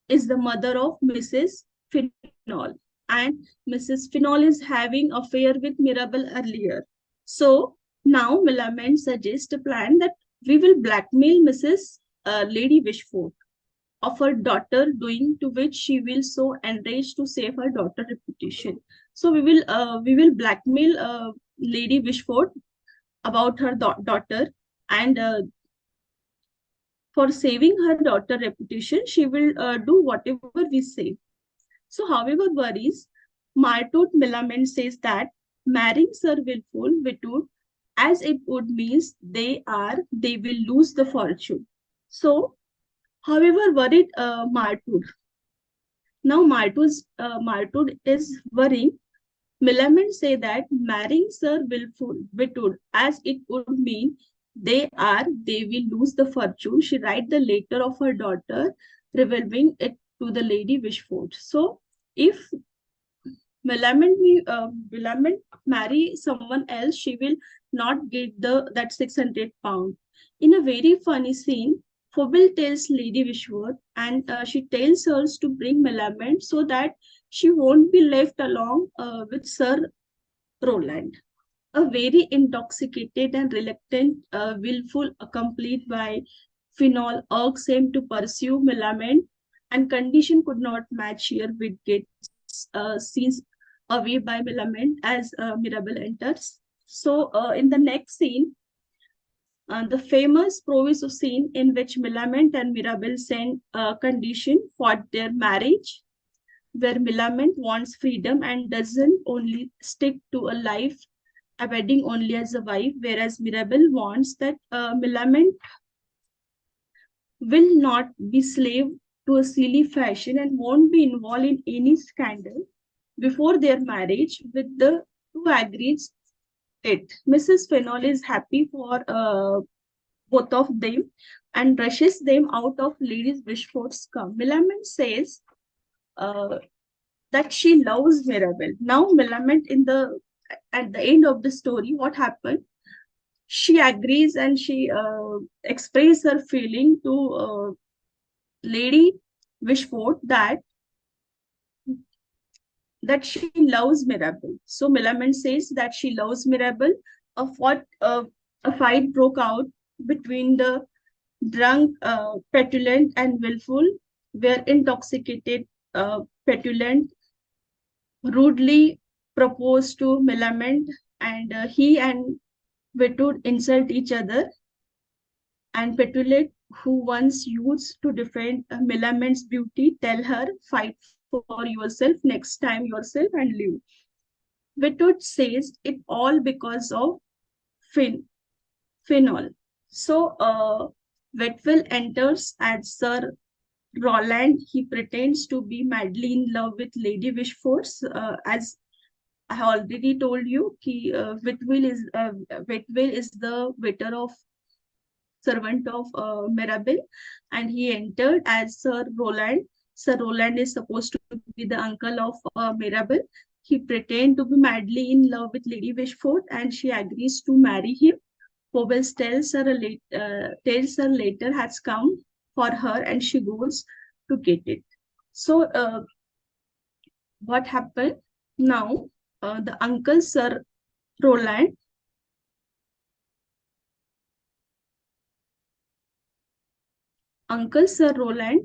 is the mother of Mrs. Finol, and Mrs. Finol is having affair with Mirabel earlier. So now Millamant suggests a plan that we will blackmail Mrs. Lady Wishford of her daughter, doing to which she will so enraged to save her daughter reputation. So we will blackmail Lady Wishford about her daughter, and for saving her daughter reputation, she will do whatever we say. So, however, worries, Martot Millamant says that marrying Sir Wilful Witwoud, as it would means they will lose the fortune. So, however, worried Martot. Now, Martot is worrying. Millamant say that marrying Sir Wilful Witwoud, as it would mean they will lose the fortune. She write the letter of her daughter, revealing it to the Lady Wishford. So, if Willamette marry someone else, she will not get the that 600 pound. In a very funny scene, Phoebe tells Lady Wishford, and she tells her to bring Willamette so that she won't be left alone with Sir Roland. A very intoxicated and reluctant, willful, accompanied by Phenol, urges him to pursue Millamant, and condition could not match here with gets scenes away by Millamant as Mirabel enters. So, in the next scene, the famous proviso scene in which Millamant and Mirabel send a condition for their marriage, where Millamant wants freedom and doesn't only stick to a life a wedding only as a wife, whereas Mirabel wants that Millamant will not be slave to a silly fashion and won't be involved in any scandal before their marriage with the two agrees it. Mrs. Fennell is happy for both of them and rushes them out of Lady Wishford's come. Millamant says uh, that she loves Mirabel. Now Millamant at the end of the story, what happened? She agrees and she expresses her feeling to Lady Wishford that she loves Mirabel. So Millamant says that she loves Mirabel. A fight broke out between the drunk, petulant, and willful, where intoxicated, petulant rudely proposed to Millamant, and he and Witwoud insult each other, and Petulant, who once used to defend Millament's beauty, tell her, fight for yourself, next time yourself, and leave. Witwoud says it all because of Fin Phenol. So, Wetwell enters as Sir Roland. He pretends to be madly in love with Lady Wishford, as I have already told you, Whitwell is the waiter of servant of Mirabel, and he entered as Sir Roland. Sir Roland is supposed to be the uncle of Mirabel. He pretends to be madly in love with Lady Wishford, and she agrees to marry him. Pobbles tells her later has come for her, and she goes to get it. So, what happened now? The uncle Sir Roland Uncle Sir Roland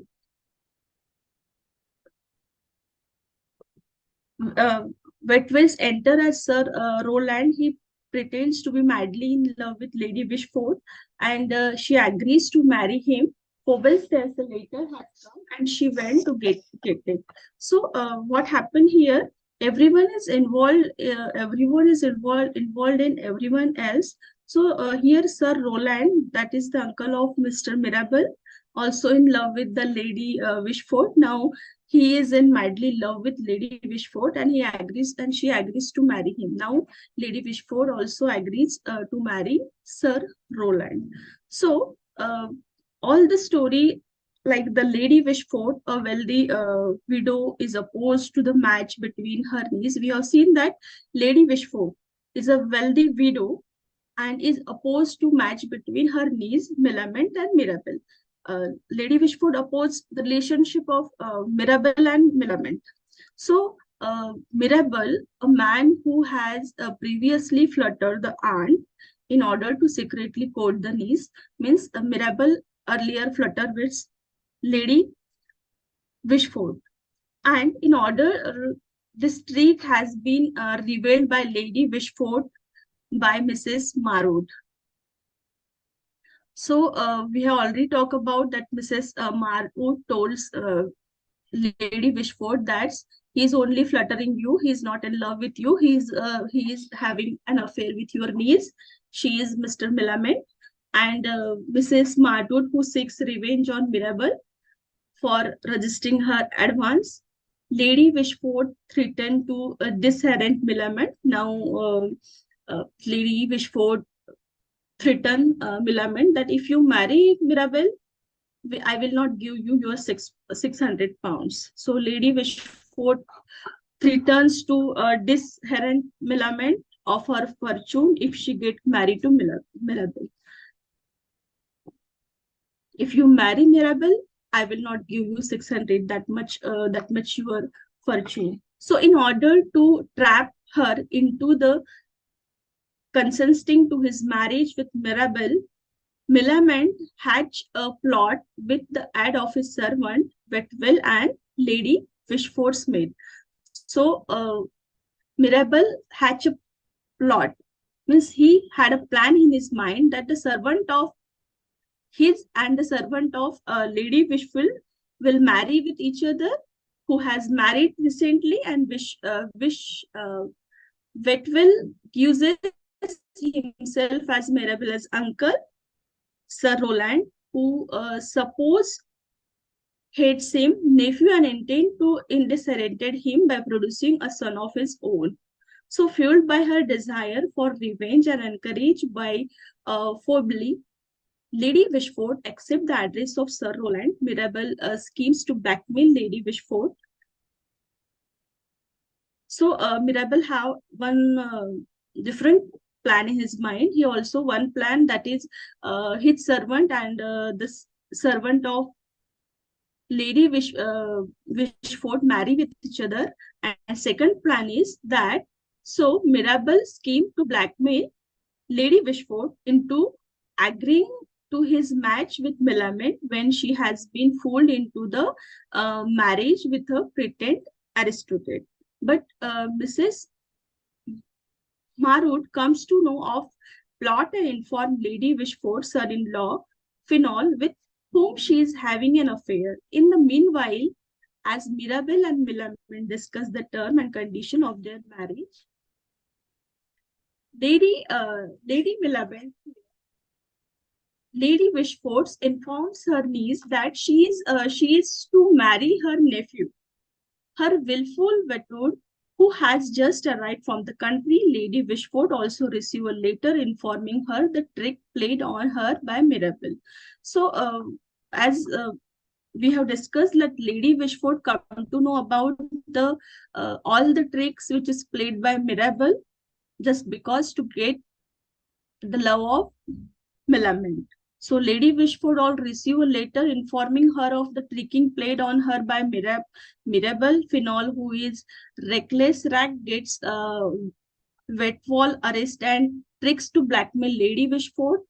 uh, Wetwells enter as Sir Roland. He pretends to be madly in love with Lady Wishford, and she agrees to marry him. Pobble says the letter has come, and she went to get it. So, what happened here? Everyone is involved. Everyone is involved in everyone else. So here, Sir Roland, that is the uncle of Mr. Mirabel, also in love with the Lady Wishford. Now he is in madly love with Lady Wishford, and he agrees, and she agrees to marry him. Now, Lady Wishford also agrees to marry Sir Roland. So, all the story, like the Lady Wishford, a wealthy widow, is opposed to the match between her niece. We have seen that Lady Wishford is a wealthy widow and is opposed to match between her niece Millamant and Mirabel. Lady Wishford opposed the relationship of Mirabel and Millamant. So Mirabel, a man who has previously fluttered the aunt in order to secretly court the niece, means Mirabel earlier fluttered with Lady Wishford. And in order, this trick has been revealed by Lady Wishford by Mrs. Marwood. So we have already talked about that Mrs. Marwood told Lady Wishford that he's only flattering you. He's not in love with you. He is having an affair with your niece. She is Mr. Millamant. And Mrs. Marwood, who seeks revenge on Mirabel for registering her advance. Lady Wishford threatened to disinherit Millamant. Now, Lady Wishford threatened Millamant that if you marry Mirabel, I will not give you your 600 pounds. So Lady Wishford threatens to disinherit Millamant of her fortune if she get married to Mirabel. If you marry Mirabel, I will not give you 600, that much your fortune. So in order to trap her into the consenting to his marriage with Mirabel, Millamant hatched a plot with the aid of his servant, Betwell, and Lady Wishford's maid. So, Mirabel hatched a plot. Means he had a plan in his mind that the servant of his and the servant of Lady Wishford will marry with each other, who has married recently, and Betwell uses himself as Mirabel's uncle, Sir Roland, who suppose hates him, nephew, and intend to disinherit him by producing a son of his own. So, fueled by her desire for revenge and encouraged by Phobly, Lady Wishford accepts the address of Sir Roland. Mirabel schemes to blackmail Lady Wishford. So, Mirabel have one different plan in his mind. He also one plan, that is his servant and the servant of Lady Wishford marry with each other. And second plan is that so Mirabel scheme to blackmail Lady Wishford into agreeing to his match with Millamant when she has been fooled into the marriage with her pretend aristocrat. But Mrs. Marwood comes to know of plot and inform Lady Wishford's son-in-law, Finol, with whom she is having an affair. In the meanwhile, as Mirabel and Millamant discuss the term and condition of their marriage, Lady Millamant, Lady Wishford informs her niece that she is to marry her nephew. Her willful betrothed, who has just arrived from the country, Lady Wishford also received a letter informing her the trick played on her by Mirabel. So, as we have discussed, that Lady Wishford come to know about the all the tricks which is played by Mirabel just because to get the love of Millamant. So Lady Wishford all receive a letter informing her of the tricking played on her by Mirabel. Finol, who is reckless rag, gets Wetwall arrest and tricks to blackmail Lady Wishford.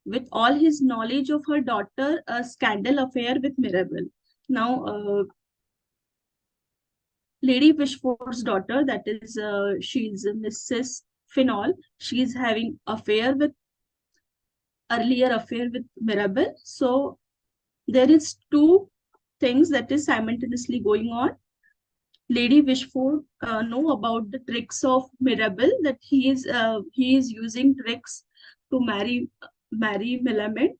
with all his knowledge of her daughter a scandal affair with Mirabel. Now, Lady Wishfort's daughter, that is, she's Mrs. Finol. She's having earlier affair with Mirabel. So there is two things that is simultaneously going on. Lady Wishford know about the tricks of Mirabel, that he is using tricks to marry Millamant.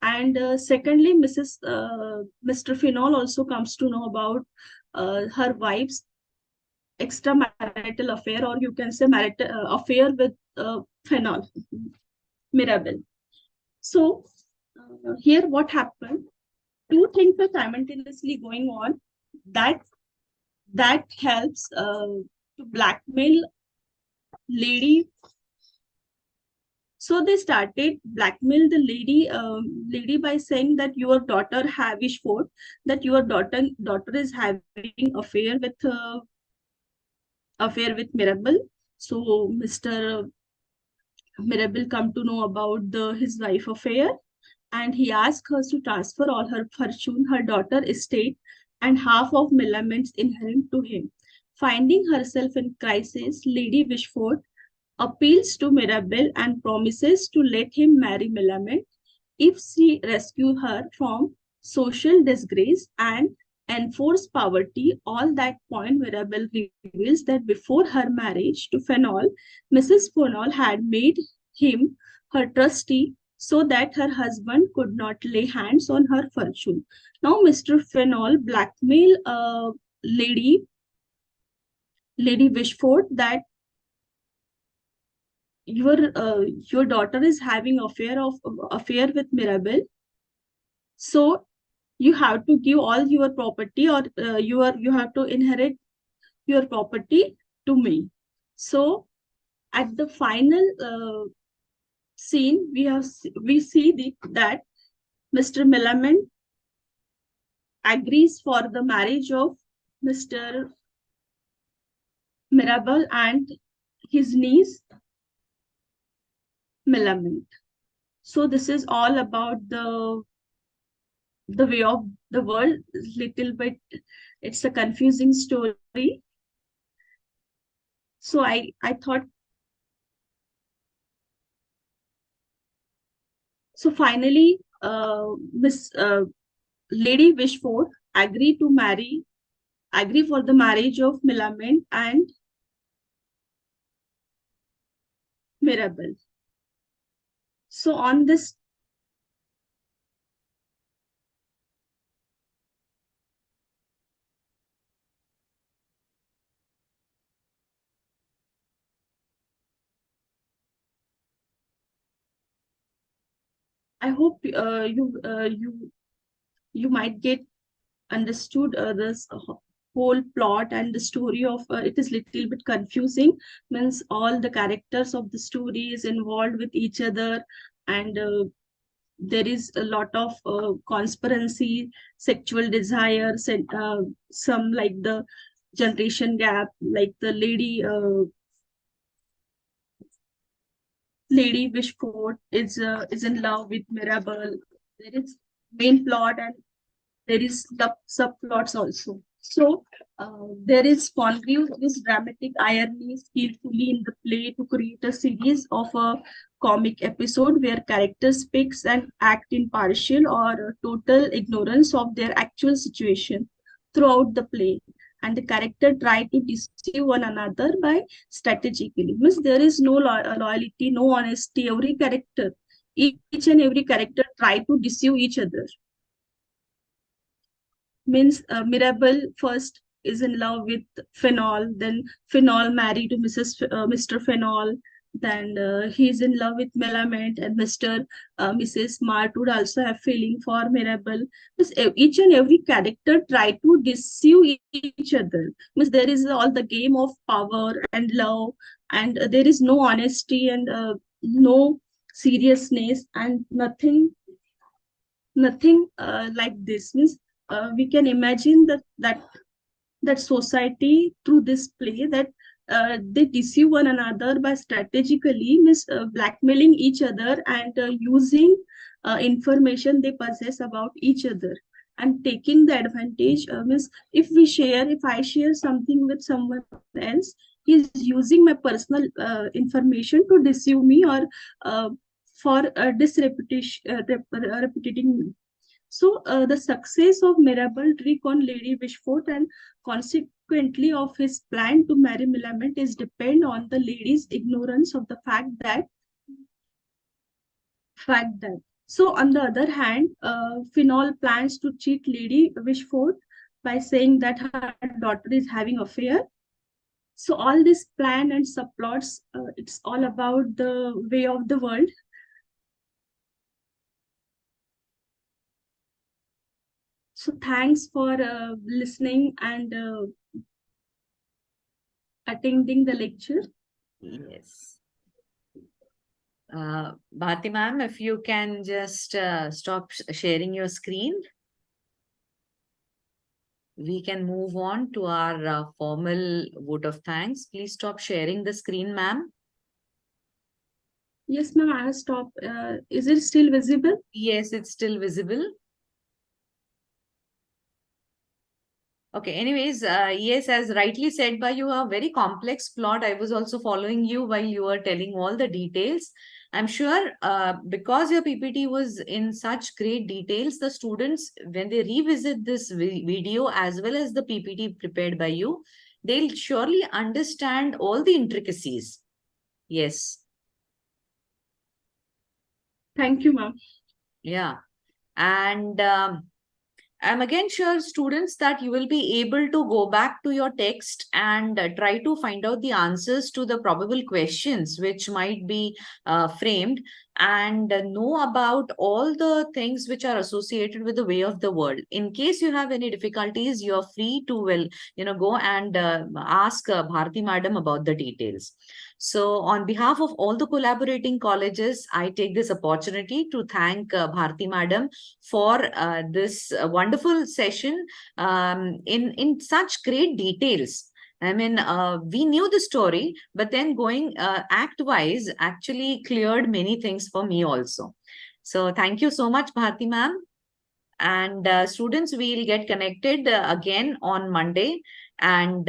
And secondly, Mr. Finol also comes to know about her wife's extramarital affair, or you can say marital affair with Finol, Mirabel. So here, what happened? Two things are simultaneously going on. That that helps to blackmail lady. So they started blackmail the lady by saying that your daughter Havish Ford, that your daughter is having affair with Mirabel. So Mr. Mirabel come to know about his wife affair, and he asked her to transfer all her fortune, her daughter estate, and half of Millament's inheritance to him. Finding herself in crisis, Lady Wishford appeals to Mirabel and promises to let him marry Millamant if she rescue her from social disgrace and enforce poverty. All that point, Mirabel reveals that before her marriage to Fenol, Mrs. Fenol had made him her trustee so that her husband could not lay hands on her fortune. Now, Mr. Fenol blackmail Lady Wishford that your daughter is having affair with Mirabel, so you have to give all your property, or you have to inherit your property to me. So at the final scene, we see that Mr. Millamant agrees for the marriage of Mr. Mirabel and his niece Millamant. So this is all about the way of the world. Little bit, it's a confusing story. So I thought, so finally, Miss Lady Wishford agree for the marriage of Millamant and Mirabel. So on this, I hope you might get understood this whole plot and the story of it is little bit confusing, means all the characters of the story is involved with each other, and there is a lot of conspiracy, sexual desires, and some like the generation gap, like the lady Wishford is in love with Mirabel. There is main plot, and there is subplots also. So there is conveyed this dramatic irony skillfully in the play to create a series of a comic episode where characters speaks and act in partial or total ignorance of their actual situation throughout the play. And the character try to deceive one another by strategically. Means there is no loyalty, no honesty. Every character, each and every character try to deceive each other. Means Mirabel first is in love with Phenol, then Phenol married to Mr. Phenol, then he's in love with Melamint, and Mrs. Mart would also have feeling for Mirabel. Means each and every character try to deceive each other. Means there is all the game of power and love, and there is no honesty and no seriousness, and nothing like this. Means we can imagine that society through this play, that they deceive one another by strategically blackmailing each other and using information they possess about each other and taking the advantage. Means if I share something with someone else, he's using my personal information to deceive me or uh, for reputing me. So the success of Mirabel trick on Lady Wishfort and consequently of his plan to marry Millamant is depend on the lady's ignorance of the fact that. So on the other hand, Phenol plans to cheat Lady Wishfort by saying that her daughter is having affair. So all this plan and subplots, it's all about the way of the world. So thanks for listening and attending the lecture. Yes. Bharti ma'am, if you can just stop sharing your screen, we can move on to our formal vote of thanks. Please stop sharing the screen, ma'am. Yes, ma'am, I have stopped. Is it still visible? Yes, it's still visible. Okay, anyways, yes, as rightly said by you, a very complex plot. I was also following you while you were telling all the details. I'm sure because your PPT was in such great details, the students, when they revisit this video as well as the PPT prepared by you, they'll surely understand all the intricacies. Yes. Thank you, ma'am. Yeah. And I'm again sure, students, that you will be able to go back to your text and try to find out the answers to the probable questions which might be framed, and know about all the things which are associated with the way of the world. In case you have any difficulties, you're free to, well, go and ask Bharti madam about the details. So, on behalf of all the collaborating colleges, I take this opportunity to thank Bharti madam for this wonderful session in such great details. I mean, we knew the story, but then going act wise actually cleared many things for me also. So, thank you so much, Bharti ma'am. And students, we'll get connected again on Monday and